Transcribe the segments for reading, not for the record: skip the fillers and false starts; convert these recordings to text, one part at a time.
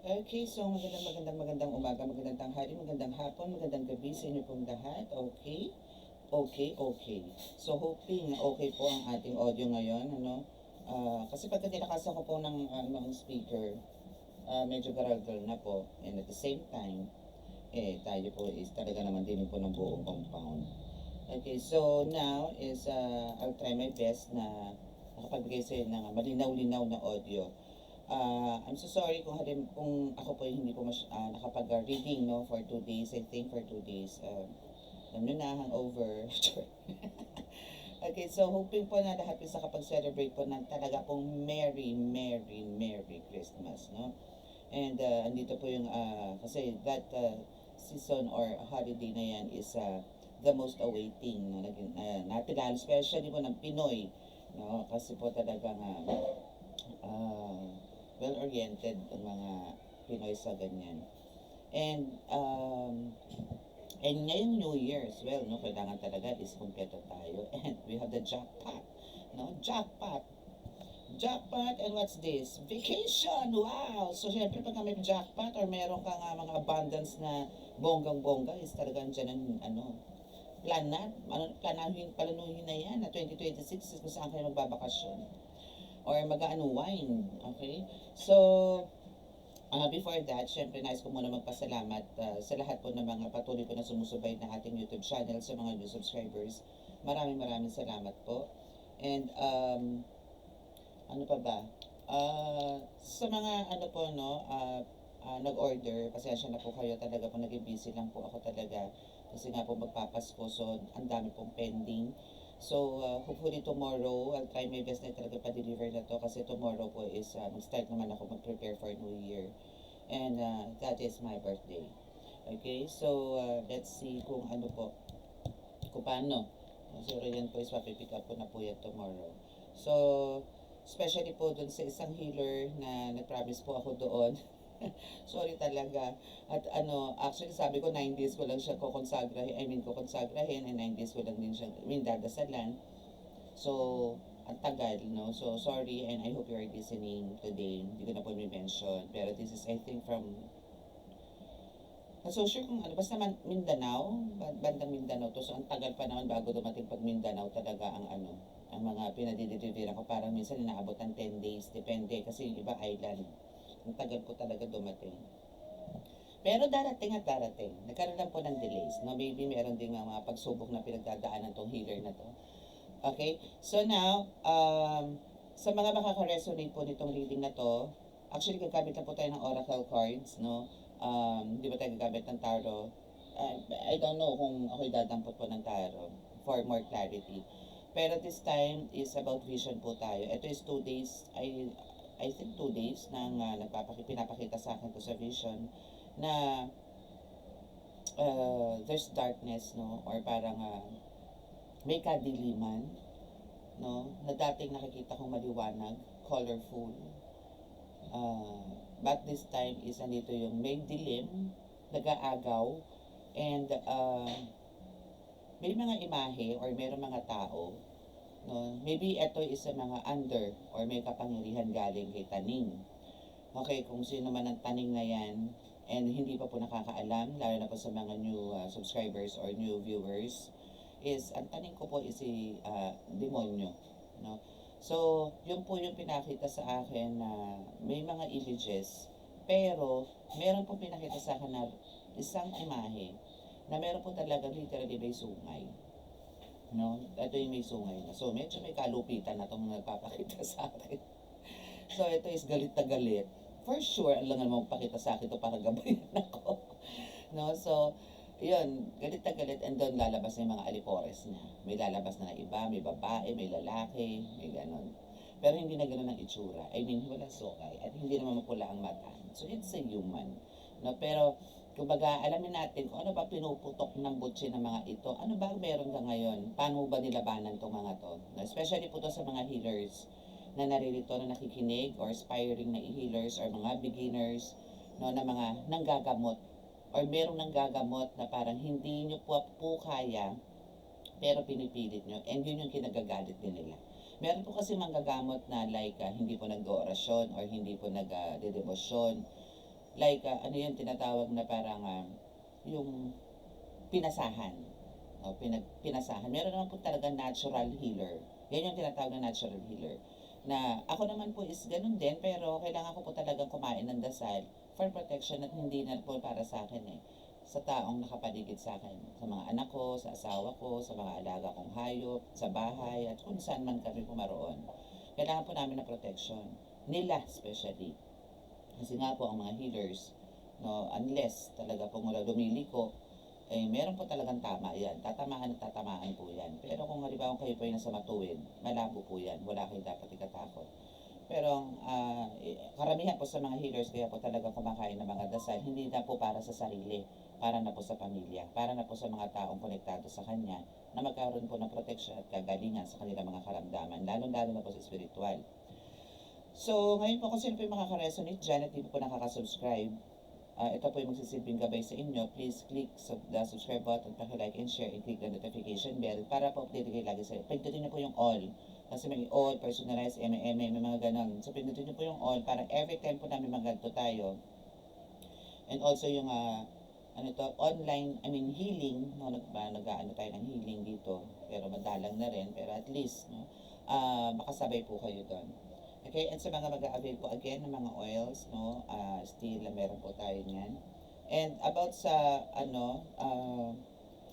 Okay, so magandang umaga, magandang tanghali, magandang hapon, magandang gabi sa inyo pong lahat. Okay? Okay, okay. So hoping okay po ang ating audio ngayon, ano? Kasi pagka tinakasan ko po ng speaker, medyo garalgal na po. And at the same time, tayo po is talaga naman din po ng buong compound. Okay, so now is I'll try my best na nakapagbigay sa inyo ng malinaw-linaw na audio. I'm so sorry kung ako po hindi po nakapag-reading no for 2 days. I think for 2 days. Alam nyo na, hangover. Okay, so hoping po na lahat is nakapag-celebrate po ng talaga pong Merry, Merry, Merry Christmas, no? And andito po yung, kasi that season or holiday na yan is the most awaiting na natin, lalo especially po ng Pinoy, no? Kasi po talagang uh, well-oriented ang mga Pinoy sa ganyan. And ngayong New Year as well, no, kailangan talaga is kumpleto tayo. And we have the jackpot, no? Jackpot. Jackpot, and what's this? Vacation! Wow! So, syempre, pag may jackpot or meron ka nga mga abundance na bonggang-bongga, is talagang dyan ang, planuhin na yan, na 2026 is kung saan kayo magbabakasyon. Or mag-unwind, okay? So, before that, syempre nais ko muna magpasalamat sa lahat po ng mga patuloy po na sumusubay na ating YouTube channel, sa mga new subscribers. Maraming salamat po. And ano pa ba? Sa mga ano po no, nag-order, pasensya na po kayo, talaga po naging busy lang po ako talaga. Kasi nga po magpapasko, so ang dami pong pending. So, hopefully tomorrow, I'll try my best na talaga pa-deliver na to kasi tomorrow po is mag-start naman ako mag-prepare for New Year. And that is my birthday. Okay, so let's see kung ano po, kung paano. So, yan po is papipick up ko na po yan tomorrow. So, especially po dun sa isang healer na nag-promise po ako doon. Sorry talaga. At actually sabi ko 9 days ko lang siya kukonsagrahin and 9 days ko lang din siya, dadasalan. So, ang tagal, no? So, sorry and I hope you are listening today. Hindi ko na po mention. Pero this is, I think, from so sure kung ano, basta Mindanao, bandang Mindanao to. So, ang tagal pa naman bago dumating pag Mindanao talaga ang mga pinadideliveran ko. Parang minsan inaabot ng 10 days, depende. Kasi yung iba island. Ang tagal po talaga dumating. Pero darating at darating. Nagkaroon lang po ng delays. No? Maybe meron ding mga pagsubok na pinagdadaanan tong healer na to. Okay? So now, sa mga makaka-resonate po nitong reading na to, actually gagamit lang po tayo ng oracle cards, no? Di ba tayo gagamit ng tarot? I don't know kung ako'y dadampot po ng tarot for more clarity. Pero this time is about vision po tayo. Ito is 2 days, I think 2 days nang pinapakita sa akin to sa vision na there's darkness, no? Or parang may kadiliman, no? Na dating nakikita kong maliwanag, colorful. But this time is andito yung may dilim, nag-aagaw, and may mga imahe or mayroong mga tao, no? Maybe ito is sa mga under or may kapangyarihan galing kay Taning. Okay, kung sino man ang Taning na yan, and hindi pa po nakakaalam, lalo na po sa mga new subscribers or new viewers, is ang Taning ko po is si demonyo, no? So, yun po yung pinakita sa akin na may mga images, pero meron po pinakita sa akin na isang imahe na meron po talaga literally may sungay. No? Ito yung may sungay na. So, medyo may kalupitan na itong nagpapakita sa akin. So, ito is galit na galit. For sure, ang lang naman magpakita sa akin ito para gabayan ako. No? So, yun, galit na galit, and doon lalabas na yung mga alipores niya. May lalabas na iba, may babae, may lalaki, may ganon. Pero hindi na ganon ang itsura. I mean, wala sukay, at hindi naman mapula ang mata. So, it's a human. No? Pero, kumbaga, alamin natin kung ano ba pinuputok ng butsi ng mga ito. Ano ba meron ka ngayon? Paano ba nilabanan itong mga to? No? Especially po to sa mga healers na naririto, na nakikinig, or aspiring na healers, or mga beginners, no, na mga nanggagamot or merong nanggagamot na parang hindi nyo po kaya, pero pinipilit nyo, and yun yung kinagagalit din nila. Meron po kasi manggagamot na like hindi po nag-orasyon or hindi po nag-dedebosyon, Like, ano yun, tinatawag na parang, yung pinasahan. No, pinasahan. Meron naman po talaga natural healer. Yan yung tinatawag na natural healer. Na ako naman po is ganun din, pero kailangan ko po talagang kumain ng dasal for protection at hindi na po para sa akin eh. Sa taong nakapaligid sa akin. Sa mga anak ko, sa asawa ko, sa mga alaga kong hayop, sa bahay, at kung saan man kami pumaroon. Kailangan po namin ng protection. Nila especially. Kasi nga po ang mga healers, no, unless talaga pong wala lumiliko, eh meron po talagang tama yan. Tatamaan at tatamaan po yan. Pero kung halimbawa kayo po ay nasa matuwid, malabo po yan. Wala kayo dapat ikatakot. Pero karamihan po sa mga healers kaya po talaga kumakain ng mga dasal, hindi na po para sa sarili, para na po sa pamilya, para na po sa mga taong konektado sa kanya na magkaroon po ng protection at kagalingan sa kanilang mga karamdaman, lalo-lalo na po sa spiritual. So, ngayon po kung sino po yung makaka-resonate dyan at hindi po nakaka-subscribe, ito po yung magsisilbing gabay sa inyo. Please click the subscribe button, paki-like and share, and click the notification bell para po update kayo lagi sa inyo. Pindutin niyo po yung all. Kasi may all, personalized, may mga ganon. So, pindutin niyo po yung all para every time po namin maganto tayo. And also yung, online, healing, no, nag-ano tayo ng healing dito. Pero madalang na rin, pero at least, no, makasabay po kayo doon. Okay, and sa mga mag-a-avail po again ng mga oils, no, still meron po tayo niyan. And about sa,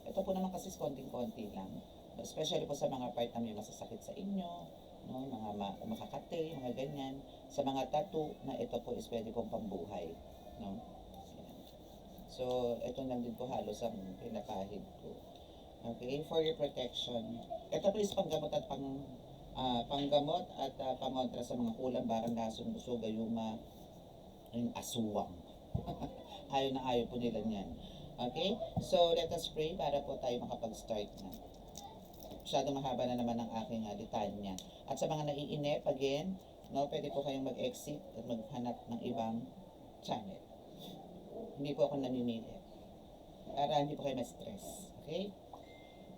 ito po naman kasi konting-konti lang. Especially po sa mga part na may masasakit sa inyo, no, mga makakate, mga ganyan. Sa mga tattoo, na ito po is pwede pong pambuhay, no. So, ito lang din po halos ang pinapahid ko. Okay, for your protection. Ito po is panggamot at panggamot at pangontra sa mga kulang, barang, lason, uso, gayuma, yung aswang. Ayaw na ayaw po nila niyan. Okay? So, let us pray para po tayo makapag-start na. Masyado mahaba na naman ang aking litanya. At sa mga naiinip, again, no, pwede po kayong mag-exit at maghanap ng ibang channel. Hindi po ako namimili. Para hindi po kayo ma-stress. Okay?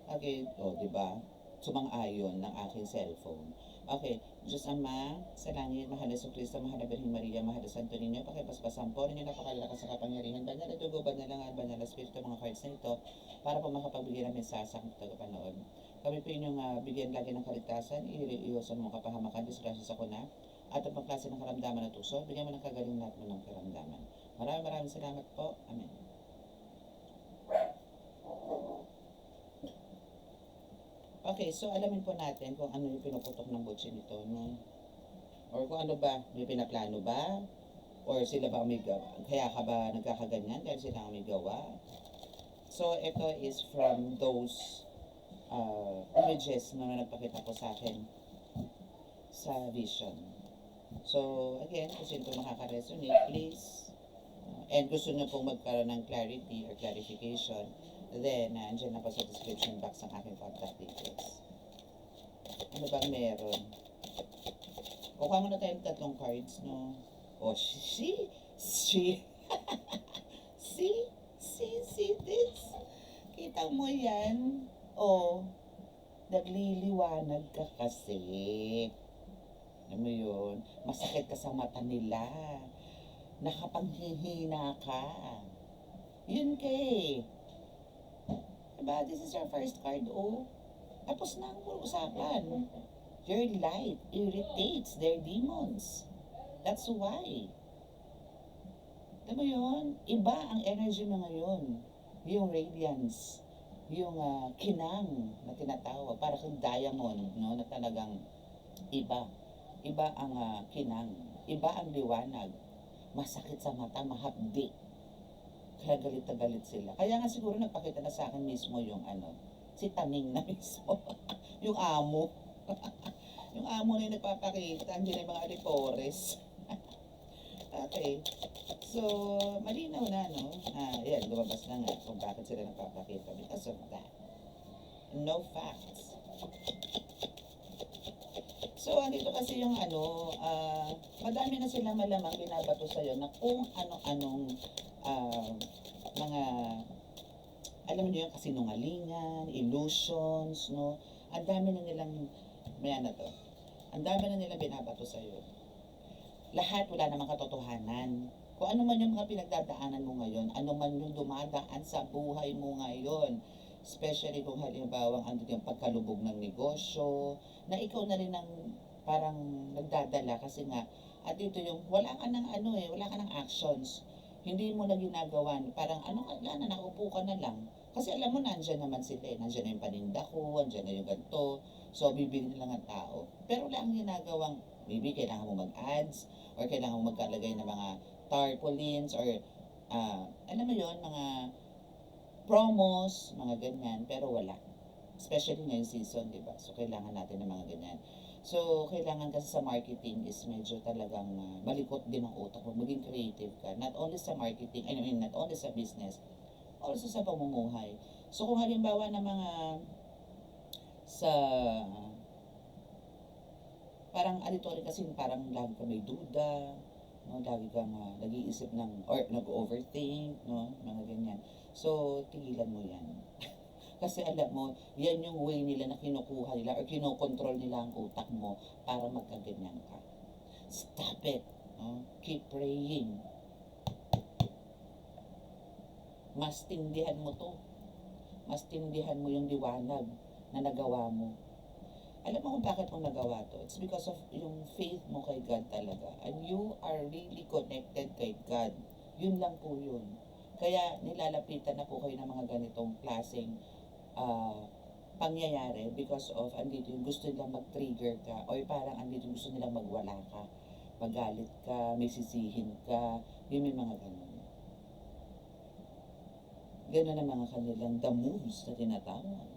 Okay, diba? Sumang-ayon ng aking cellphone. Okay, Diyos Ama, sa langit, mahal na Kristo, mahal na Birheng Maria, mahal na Santo Niño, pakipaspasan po ninyo napakalakas sa kapangyarihan, banal na dugo, banal na nga, banal na Espiritu, mga cards na ito, para po makapagbigay ng mensahe ng tagapanood. Kami po inyong bigyan lagi ng kaligtasan, iiwasan mo kapahamakan, disgrasya sa kuna, at ang klase ng karamdaman at uso, bigyan mo ng kagaling lahat mo ng karamdaman. Maraming salamat po. Amen. Okay, so alamin po natin kung ano yung pinuputok ng butsi nito, no? Or kung ano ba, may pinaplano ba? Or sila ba may gawa? Kaya ka ba nagkakaganyan dahil sila ang may gawa? So, ito is from those images na nagpakita ko sa akin sa vision. So, again, kung sino po makaka-resonate, please. And gusto nyo pong magkaroon ng clarity or clarification, then, andyan na po sa description box ang aking contact details. Ano bang meron? Kuha mo na tayong tatlong cards, no? Oh, see this? Kita mo yan? Oh, nagliliwanag ka kasi. Alam mo yun? Masakit ka sa mata nila. Nakapanghihina ka. Yun kay. Diba? This is your first card, oh. Tapos na ang usapan. Your light irritates their demons. That's why. Alam mo yun? Iba ang energy mo ngayon. Yung radiance. Yung kinang na tinatawag. Para kang diamond, no? Na talagang iba. Iba ang kinang. Iba ang liwanag. Masakit sa mata, mahapdi. Kaya galit na galit sila. Kaya nga siguro nagpakita na sa akin mismo yung si Taning na mismo. Yung amo. Yung amo na yung nagpapakita. Andiyan yung mga alipores. Okay. So, malinaw na, no? Yan, lumabas na nga kung bakit sila nagpapakita. Because of that. No facts. So, andito kasi yung madami na sila malamang binabato sa'yo na kung ano-anong mga, alam niyo yung kasinungalingan, illusions, no? Ang dami na nilang, ang dami na nilang binabato sa'yo. Lahat wala namang katotohanan. Kung ano man yung mga pinagdadaanan mo ngayon, ano man yung dumadaan sa buhay mo ngayon, especially kung halimbawa andun yung pagkalubog ng negosyo, na ikaw na rin ang parang nagdadala kasi nga, at dito yung wala ka ng ano wala ka ng actions. Hindi mo na ginagawa, parang ano ka na, nakaupo ka na lang. Kasi alam mo, nandyan naman sila nandyan na yung paninda ko, nandyan na yung ganito, so bibili na lang ang tao. Pero wala ang ginagawang, maybe kailangan mo mag-ads, or kailangan mo magkalagay ng mga tarpaulins, or alam mo yon mga promos, mga ganyan, pero wala. Especially ngayong season, di ba? So, kailangan natin ng mga ganyan. So, kailangan kasi sa marketing is medyo talagang malikot din ang utak mo. Maging creative ka. Not only sa marketing, I mean, not only sa business, also sa pamumuhay. So, kung halimbawa na mga sa parang rin kasi parang lagi ka may duda, no? Lagi kang nag-iisip ng, or nag-overthink, no? Mga ganyan. So, tigilan mo yan. Kasi alam mo, yan yung way nila na kinukuha nila or kinokontrol nila ang utak mo para magkaganyan ka. Stop it. No? Keep praying. Mas tindihan mo to. Mas tindihan mo yung liwanag na nagawa mo. Alam mo kung bakit mo nagawa to? It's because of yung faith mo kay God talaga. And you are really connected kay God. Yun lang po yun. Kaya nilalapitan na po kayo ng mga ganitong klaseng pangyayari because of andito yung gusto nilang mag-trigger ka or parang andito yung gusto nilang magwala ka. Magalit ka, may sisihin ka, yung may mga ganun. Ganun ang mga kanilang the moves na tinatawag.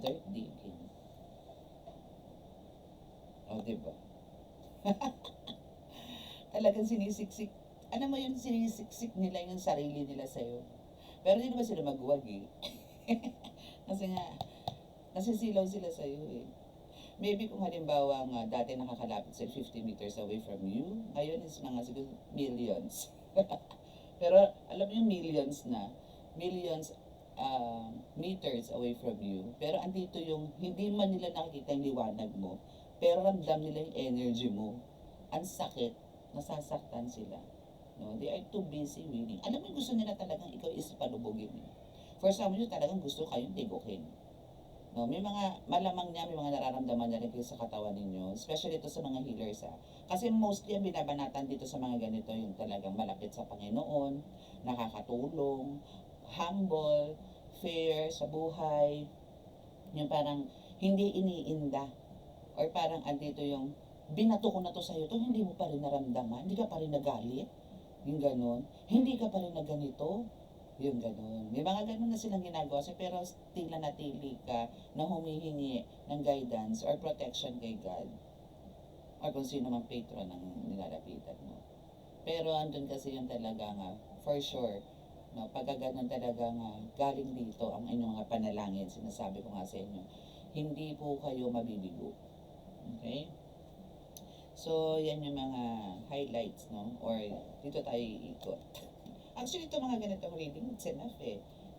Dirt digging. O, diba? Talagang sinisiksik. Alam mo yun, sinisiksik nila yung sarili nila sa'yo. Pero hindi naman sila magwag Kasi nga, nasisilaw sila sa'yo Maybe kung halimbawa nga, dati nakakalapit sila 50 meters away from you, ngayon is mga siguro millions. Pero alam mo yung millions meters away from you. Pero andito yung, hindi man nila nakikita yung liwanag mo, pero ramdam nila yung energy mo. Ang sakit, nasasaktan sila. No? They are too busy winning. Alam mo, gusto nila talagang ikaw is palubogin. For some of you, talagang gusto kayong tigukin. No, may mga malamang niya, may mga nararamdaman na rin kayo sa katawan ninyo, especially ito sa mga healers Kasi mostly ang binabanatan dito sa mga ganito yung talagang malapit sa Panginoon, nakakatulong, humble, fair sa buhay, yung parang hindi iniinda, or parang andito yung binato ko na to sa'yo, to hindi mo pa rin naramdaman, hindi ka pa rin nagalit, yung ganon, hindi ka pa rin na ganito, yung ganun. May mga ganun na silang ginagawa. So, pero tila natili ka na humihingi ng guidance or protection kay God. Or kung sino mang patron ang nilalapitan mo. Pero andun kasi yung talaga nga, for sure, no, pagka ganun talaga nga, galing dito ang inyong mga panalangin, sinasabi ko nga sa inyo, hindi po kayo mabibigo. Okay? So, yan yung mga highlights, no? Or dito tayo iikot. Actually, ito mga ganitong reading, it's enough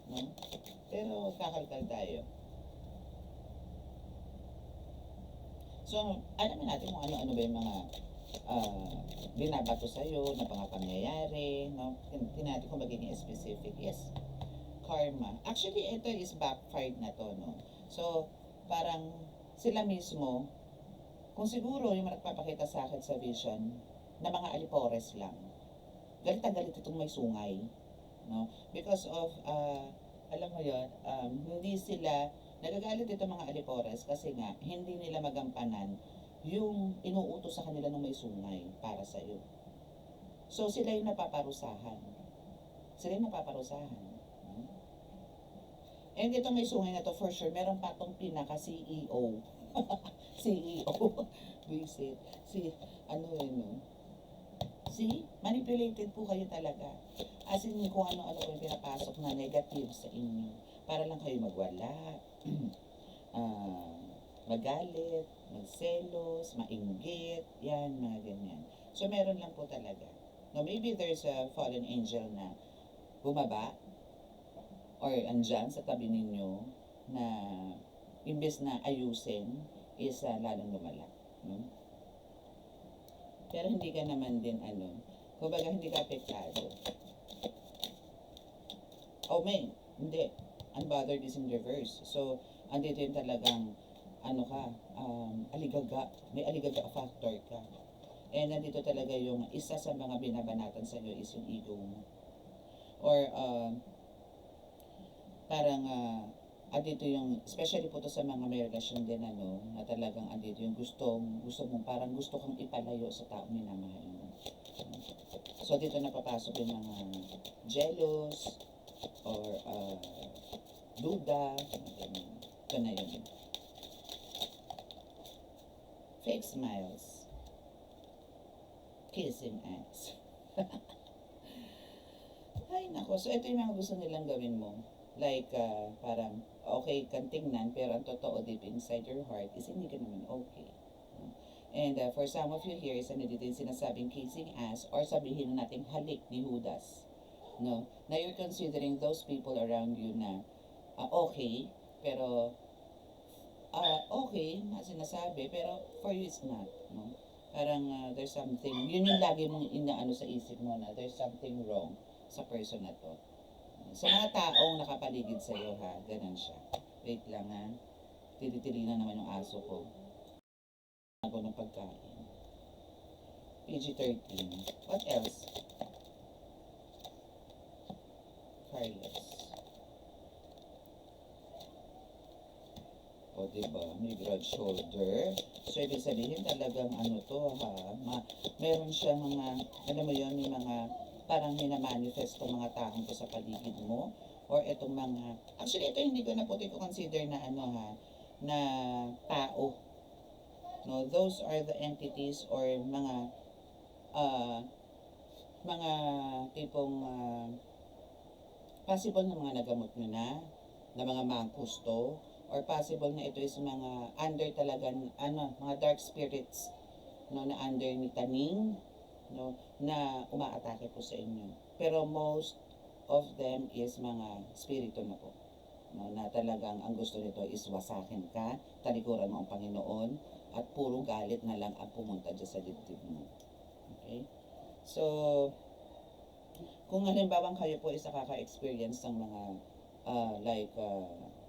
no? Pero kakalkal tayo. So, alamin natin kung ano-ano ba yung mga binabato sa'yo na mga pangyayari, no? Tingnan natin kung magiging specific. Yes, karma. Actually, ito is backfired na to, no? So, parang sila mismo, kung siguro yung nagpapakita sa akin sa vision, na mga alipores lang, galit na galit itong may sungay, no? Because of, alam mo yun, hindi sila, nagagalit ito mga alipores kasi nga, hindi nila magampanan yung inuutos sa kanila ng may sungay para sa iyo. So, sila yung napaparusahan. Sila yung napaparusahan. No? And itong may sungay na to, for sure, meron pa itong pinaka-CEO. CEO. Visit. Ano no? See? Manipulated po kayo talaga. As in, kung ano-ano po yung pinapasok na negative sa inyo. Para lang kayo magwala, magalit, magselos, mainggit, yan, mga ganyan. So, meron lang po talaga. No, maybe there's a fallen angel na bumaba or andyan sa tabi ninyo na imbes na ayusin is lalong lumala. No? Pero hindi ka naman din Kumbaga hindi ka apektado. Oh, hindi. Unbothered is in reverse. So, andito yung talagang, ano ka, aligaga. May aligaga factor ka. And nandito talaga yung isa sa mga binabanatan sa iyo is yung ego mo. Or, parang, andito yung, especially po to sa mga may relasyon din, na talagang andito yung gusto mo, parang gusto kang ipalayo sa tao minamahal mo. So, dito napapasok yung mga jealous, or duda, ganyan. Ito na yun. Fake smiles. Kissing ass. Ay, nako. So, ito yung mga gusto nilang gawin mo. Like, parang, okay kang tingnan, pero ang totoo deep inside your heart is hindi ka naman okay. And for some of you here, isa na dito yung sinasabing kissing ass, or sabihin natin halik ni Judas. No? Na you're considering those people around you na okay, pero okay na sinasabi, pero for you it's not. No? Parang there's something, yun yung lagi mong inaano sa isip mo na there's something wrong sa person na to. Sa mga taong nakapaligid sa iyo, ha, ganun siya. Wait lang, ha. Titili na naman yung aso ko. Ako ng pagkain. PG-13. What else? Carlos. O, diba? May broad shoulder. So, ibig sabihin talagang to, ha. Meron siya mga, alam mo yun, may mga parang minamanifest ng mga taong to sa paligid mo, or itong mga, actually ito hindi ko na po consider na na tao. No, those are the entities or mga tipong possible na mga nagamot nyo na mga mangkusto, or possible na ito is mga under talaga, mga dark spirits, no, na under ni Taning, no, na umaatake po sa inyo. Pero most of them is mga spirito na po. No, na talagang ang gusto nito is wasakin ka, talikuran mo ang Panginoon, at puro galit na lang ang pumunta dyan sa dibdib mo. Okay? So, kung halimbawa kayo po is nakaka-experience ng mga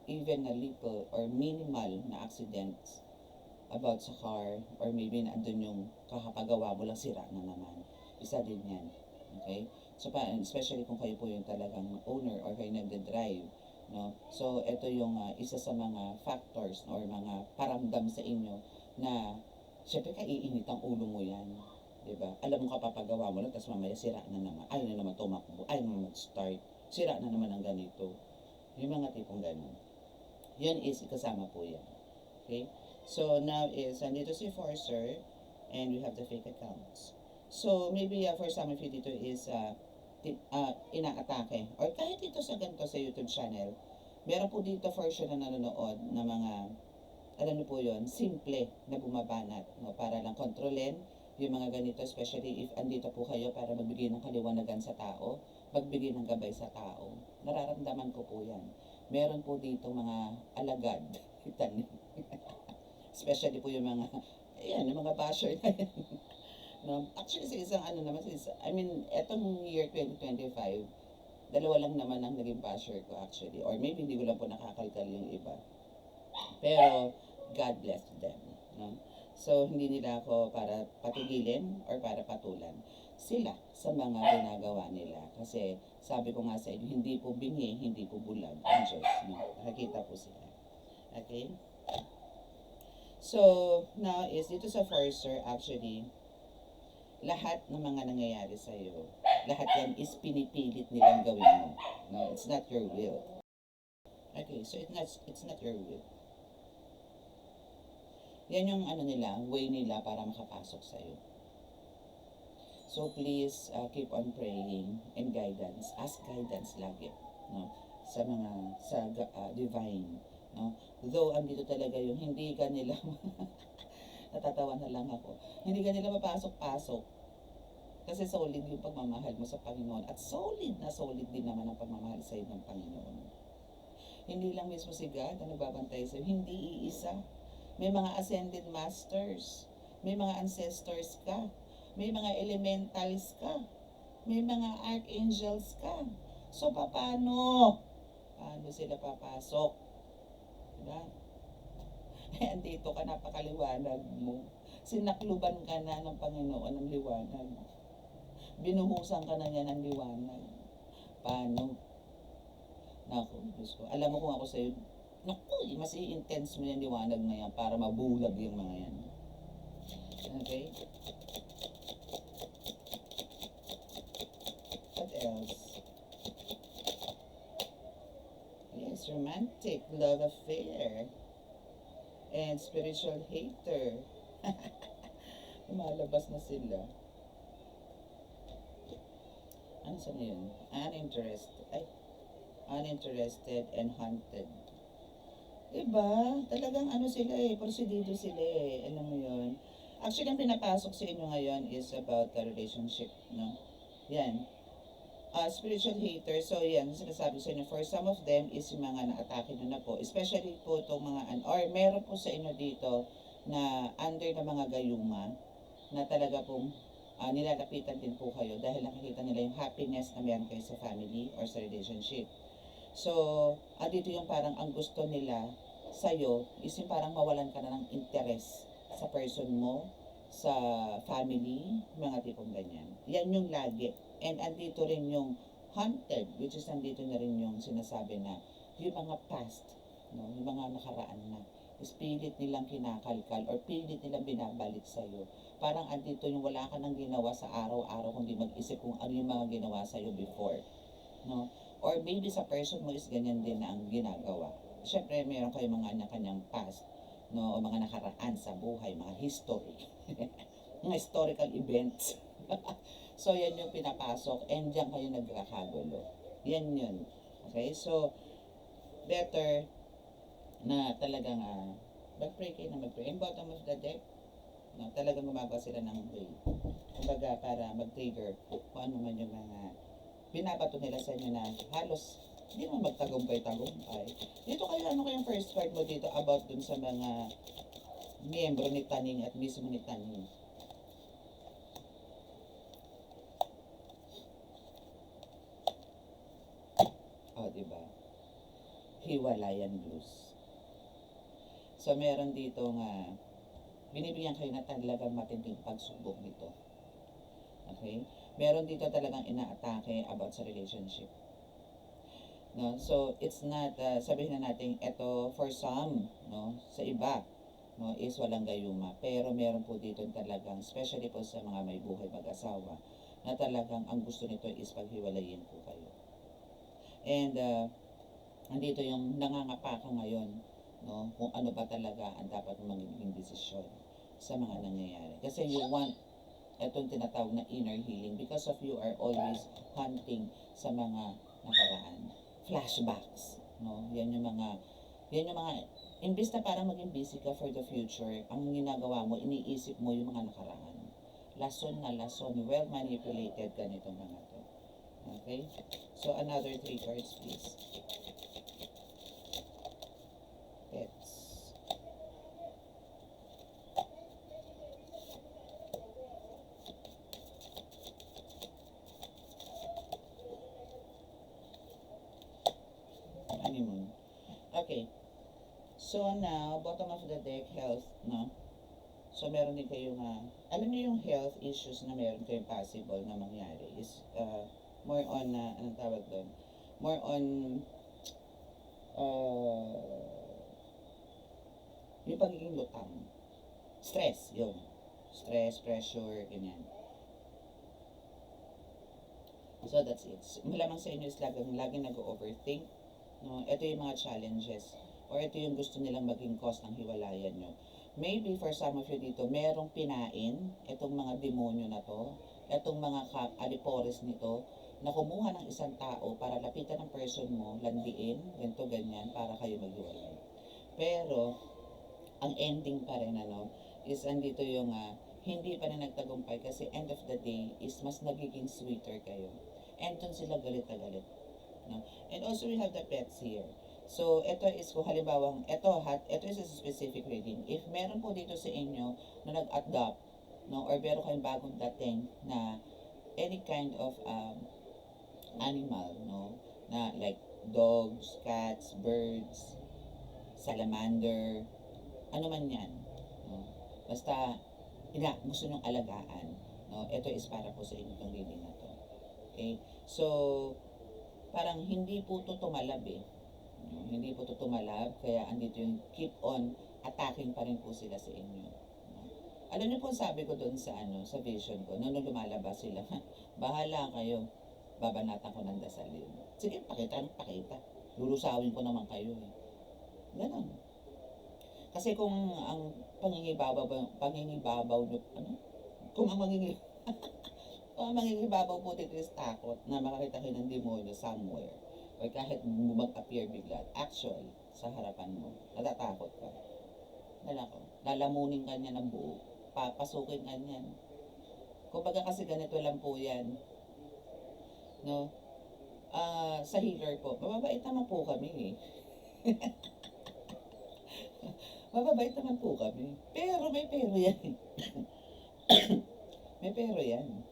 even a little or minimal na accidents about sa car, or maybe na andun yung kakapagawa mo lang, sira na naman. Isa din yan. Okay? So, especially kung kayo po yung talagang owner or kayo nagde-drive. No? So, ito yung isa sa mga factors or mga paramdam sa inyo na syempre kaiinit ang ulo mo yan. Diba? Alam mo kapapagawa mo lang, tapos mamaya sira na naman. Ayaw na naman tumakbo. Ayaw na mag-start. Sira na naman ang ganito. Yung mga tipong ganun. Yan is kasama po yan. Okay? So, now is, nandito si Forcer, and we have the fake accounts. So, maybe for some of you dito is inaatake. Or kahit dito sa ganito sa YouTube channel, meron po dito for sure na nanonood na mga, alam niyo po yon, simple na bumabanat. No? Para lang kontrolin yung mga ganito, especially if andito po kayo para magbigay ng kaliwanagan sa tao, magbigay ng gabay sa tao. Nararamdaman ko po yan. Meron po dito mga alagad. Especially po yung mga, yung mga basher na yan. No? Actually, sa isang naman, etong year 2025, dalawa lang naman ang naging basher ko actually. Or maybe hindi ko lang po nakakalkal yung iba. Pero, God bless them. No? So, hindi nila ako para patigilin or para patulan sila sa mga ginagawa nila. Kasi, sabi ko nga sa inyo, hindi po bingi, hindi po bulag ang Diyos. No? Nakakita po sila. Okay? So, now is, dito sa Forcer, actually, lahat ng mga nangyayari sa iyo, lahat yan is pinipilit nilang gawin mo. No, it's not your will. Okay, so it's not your will. Yan yung nila, way nila para makapasok sa iyo. So please keep on praying and guidance. Ask guidance lagi, no? Sa divine, no? Though andito talaga yung hindi ka nila natatawa na lang ako. Hindi ka nila mapasok-pasok. Kasi solid yung pagmamahal mo sa Panginoon. At solid din naman ang pagmamahal sa iyo ng Panginoon. Hindi lang mismo si God ang nagbabantay sa iyo. Hindi iisa. May mga ascended masters. May mga ancestors ka. May mga elementals ka. may mga archangels ka. So, paano? Paano sila papasok? Diba? Eh, andito ka, napakaliwanag mo. Sinakluban ka na ng Panginoon ng liwanag. Binuhusan ka na niya ng liwanag. Paano? Naku, Diyos ko. Alam mo kung ako sa'yo, naku, mas i-intense mo yung liwanag na yan para mabulag yung mga yan. Okay? What else? Yes, romantic, love affair, and spiritual hater. Lumalabas na sila. Ano sa na yun? Uninterested and haunted. Diba? Talagang ano sila eh, porsigido sila eh. Alam mo yun? Actually, ang pinapasok sa inyo ngayon is about the relationship, no? Yan. Spiritual hater, so yan, sinasabi sa inyo, for some of them is yung mga na-atake nyo na po. Especially po itong mga, or meron po sa inyo dito na under na mga gayuma, na talaga pong nilalapitan din po kayo dahil nakikita nila yung happiness na meron kayo sa family or sa relationship. So, dito yung parang ang gusto nila sa'yo is yung parang mawalan ka na ng interest sa person mo, sa family, mga tipong ganyan. Yan yung lagi. And andito rin yung haunted, which is andito na rin yung sinasabi na yung mga past, no? Yung mga nakaraan na. Is pilit nilang kinakalkal or pilit nilang binabalik sa'yo. Parang andito yung wala ka nang ginawa sa araw-araw kundi mag-isip kung ano yung mga ginawa sa'yo before. No? Or maybe sa person mo is ganyan din na ang ginagawa. Siyempre, meron kayong mga kanyang past, no? O mga nakaraan sa buhay, mga history. Mga historical events. So, yan yung pinapasok and diyan kayo nagkakagulo. Yan yun. Okay? So, better na talagang mag-pray kayo na mag-pray. In bottom of the deck, no, talagang gumagawa sila ng way. Kumbaga, para mag-trigger kung ano man yung mga binabato nila sa inyo na halos hindi naman magtagumpay-tagumpay. Dito kayo, ano kayong first card mo dito about dun sa mga miyembro ni Taning at mismo ni Taning? O, diba? Hiwalayan blues. So, meron dito nga, binibigyan kayo na talagang matinding pagsubok nito. Okay? Meron dito talagang inaatake about sa relationship. No? So, it's not, sabihin na natin, ito for some, no? Sa iba, no, is walang gayuma. Pero meron po dito talagang, especially po sa mga may buhay mag-asawa, na talagang ang gusto nito is paghiwalayin po kayo. And, andito yung nangangapa ka ngayon, no? Kung ano ba talaga ang dapat magiging desisyon sa mga nangyayari. Kasi you want itong tinatawag na inner healing because of you are always hunting sa mga nakaraan. Flashbacks, no? Yan yung mga, imbis na parang maging busy ka for the future, ang ginagawa mo, iniisip mo yung mga nakaraan. Lason na lason, well manipulated ka nitong mga to. Okay? So, another 3 cards, please. Pets. Honeymoon. Okay. So now, bottom of the deck, health, no? So meron din kayong, alam niyo yung health issues na meron kayong possible na mangyari is more on, anong tawag doon? More on, yung pagiging lutang. Stress, yun. Stress, pressure, ganyan. So that's it. Malamang sa inyo is laging nag-overthink. No? Ito yung mga challenges or ito yung gusto nilang maging cause ng hiwalayan nyo. Maybe for some of you dito, merong pinain itong mga demonyo na to, itong mga alipores nito, na kumuha ng isang tao para lapitan ng person mo, landiin, ganito, ganyan, para kayo maghiwalay. Pero, ang ending pa rin, is andito yung hindi pa na nagtagumpay kasi end of the day is mas nagiging sweeter kayo. And dun sila galit na galit. No? And also we have the pets here. So, ito is kung halimbawa, ito is a specific reading. If meron po dito sa inyo na nag-adopt, no, or meron kayong bagong dating na any kind of animal, no? Na like dogs, cats, birds, salamander, ano man yan. No? Basta, gusto nyong alagaan. No? Ito is para po sa inyo itong reading na to. Okay? So, parang hindi po to tumalab eh. No? Hindi po to tumalab, kaya andito yung keep on attacking pa rin po sila sa inyo. No? Alam niyo po sabi ko doon sa sa vision ko, nung lumalabas sila, bahala kayo, babanatan ko ng dasal yun. Sige, pakita. Lulusawin ko naman kayo eh. Ganon. Kasi kung ang pangingibabaw nyo, Kung ang kung ang mangingibabaw po dito is takot na makakita kayo ng demonyo somewhere, or kahit mag-appear bigla, actually, sa harapan mo, natatakot ka. Lalamunin ka niya ng buo, papasukin ka niyan. Kumbaga kasi ganito lang po yan, no? Sa healer po, mababait naman po kami eh. Mababait naman po kami. Pero may pero yan. May pero yan.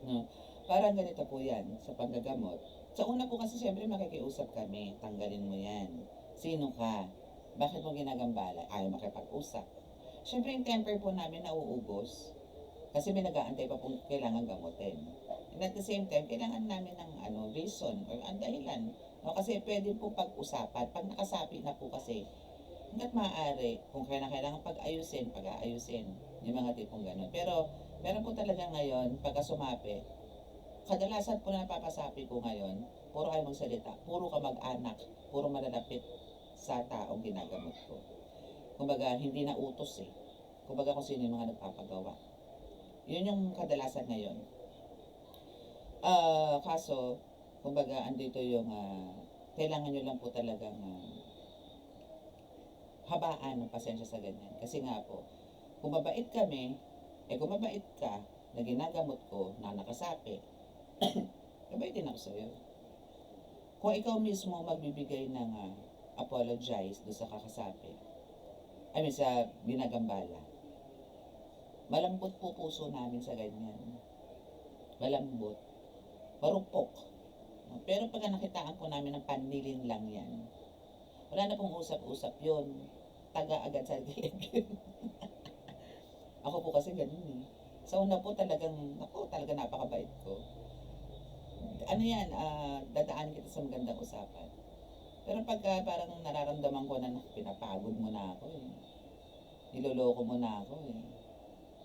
No? Parang ganito po yan sa panggagamot. Sa una po kasi siyempre makikiusap kami. Tanggalin mo yan. Sino ka? Bakit mo ginagambala? Ayaw makipag-usap. Siyempre yung temper po namin nauubos. Kasi may nag-aantay pa pong kailangan gamutin. And at the same time, kailangan namin ng reason or ang dahilan. No? Kasi pwede po pag-usapan. Pag nakasapi na po kasi, hanggat maaari, kung kailangan pag-ayusin, pag-aayusin. Yung mga tipong gano'n. Pero, meron po talaga ngayon, pagka sumapi, kadalasan po na napapasapi ko ngayon, puro kayo magsalita, puro ka mag-anak, puro malalapit sa taong ginagamot ko. Kumbaga, hindi na utos eh. Kumbaga kung sino yung mga nagpapagawa. Yun yung kadalasan ngayon. Kaso, kumbaga, andito yung, kailangan nyo lang po talagang habaan ng pasensya sa ganyan. Kasi nga po, kung mabait kami, kung mabait ka, na ginagamot ko, na nakasapi, mabait din ako sa'yo. Kung ikaw mismo magbibigay ng apologize doon sa kakasapi, sa ginagambala, malambot po puso namin sa ganyan. Malambot. Marupok. Pero pag nakitaan po namin ng panlilin lang yan, wala na pong usap-usap yun. Taga agad sa gilid. Ako po kasi ganun eh. Sa una po talaga napakabait ko. Dadaan kita sa magandang usapan. Pero pagka parang nararamdaman ko na pinapagod mo na ako eh. Niloloko mo na ako eh.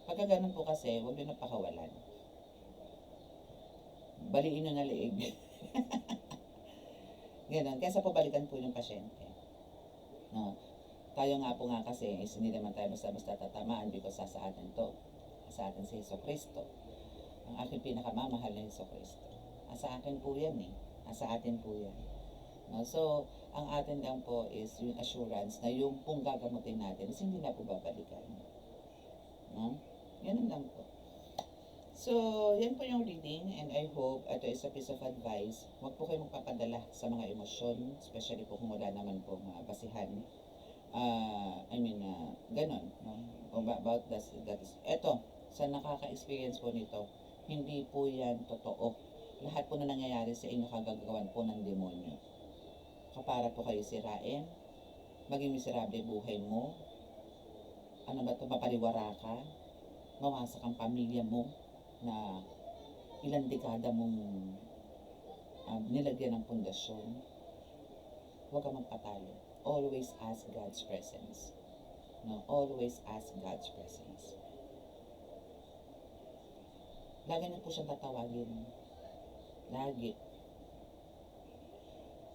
Pagka ganun po kasi, huwag nyo napakawalan. Baliin nyo na liig. Ganun. Kesa po balikan po yung pasyente. No? Tayo nga po kasi hindi naman tayo basta-basta tatamaan because sa atin to. Sa atin si Heso Kristo. Ang aking pinakamamahal na Heso Kristo. Sa akin po yan eh. Sa atin po yan. No? So, ang atin lang po is yung assurance na yung pong gagamutin natin is hindi na po babalikan. No? Yan lang po. So, yan po yung reading and I hope ito is a piece of advice. Huwag po kayo magpapadala sa mga emosyon, especially po kung wala naman pong basihan. Ganon. No? About that is, eto, sa nakaka-experience po nito, hindi po yan totoo. Lahat po na nangyayari sa inyo kagagawan po ng demonyo. Kapara po kayo sirain, maging miserable buhay mo, mapariwara ka, mawasak ang pamilya mo, na ilang dekada mong nilagyan ng pundasyon. Huwag ka magpatalo. Always ask God's presence. No, always ask God's presence. Lagi niyo po siyang tatawagin. Lagi.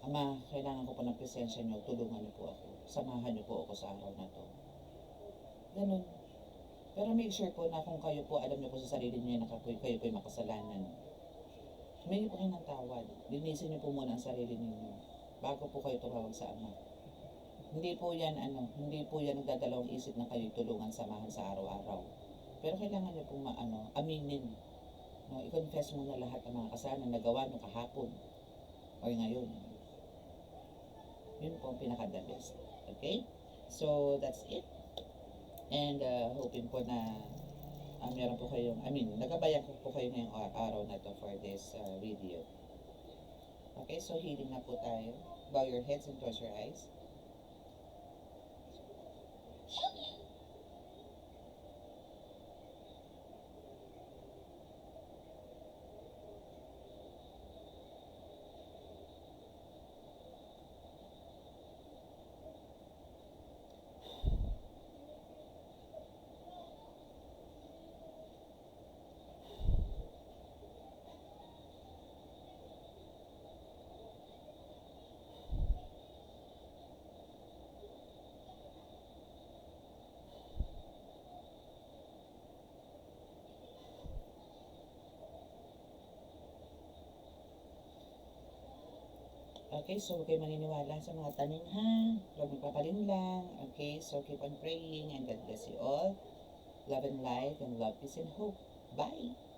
Ama, kailangan ko po ng presensya niyo. Tulungan niyo po ako. Samahan niyo po ako sa araw na to. Ganun. Pero make sure po na kung kayo po, alam niyo po sa sarili niyo na kayo po makasalanan. Humingi po kayo ng tawad. Linisin niyo po muna ang sarili niyo bago po kayo tumawag sa Ama. Hindi po yan nagdadalawang isip na kayo tulungan, samahan sa araw-araw. Pero kailangan niyo pong aminin. No, i-confess mo na lahat ng mga kasalanan na gawa nyo kahapon o ngayon. Yun po ang pinaka-the best. Okay? So, that's it. And hoping po na meron po kayong, nagabayan ko po kayo ngayong araw na to for this video. Okay, so healing na po tayo. Bow your heads and close your eyes. Okay, so huwag kayo maniniwala sa mga taning ha. Huwag magpapaling lang. Okay, so keep on praying and God bless you all. Love and light and love, peace and hope. Bye!